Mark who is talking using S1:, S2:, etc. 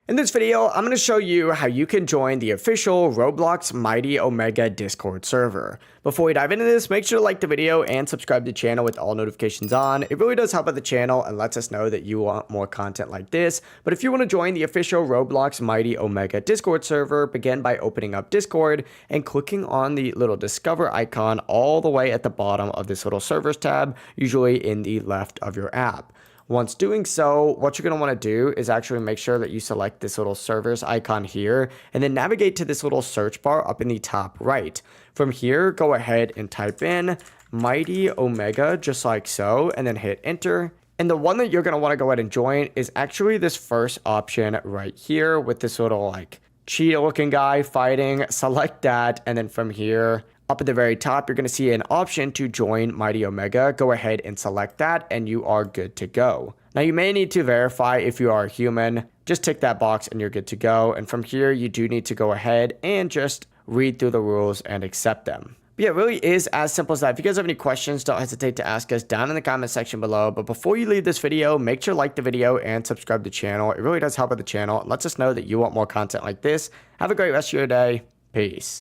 S1: In this video, I'm going to show you how you can join the official Roblox Mighty Omega Discord server. Before we dive into this, make sure to like the video and subscribe to the channel with all notifications on. It really does help out the channel and lets us know that you want more content like this. But if you want to join the official Roblox Mighty Omega Discord server, begin by opening up Discord and clicking on the little Discover icon all the way at the bottom of this little servers tab, usually in the left of your app. Once doing so, what you're going to want to do is actually make sure that you select this little servers icon here and then navigate to this little search bar up in the top right. From here, go ahead and type in Mighty Omega just like so and then hit enter. And the one that you're going to want to go ahead and join is actually this first option right here with this little like cheetah looking guy fighting. Select that, and then from here up at the very top, you're going to see an option to join Mighty Omega. Go ahead and select that and you are good to go. Now you may need to verify if you are a human. Just tick that box and you're good to go. And from here, you do need to go ahead and just read through the rules and accept them. But yeah, it really is as simple as that. If you guys have any questions, don't hesitate to ask us down in the comment section below. But before you leave this video, make sure to like the video and subscribe to the channel. It really does help out the channel. It lets us know that you want more content like this. Have a great rest of your day. Peace.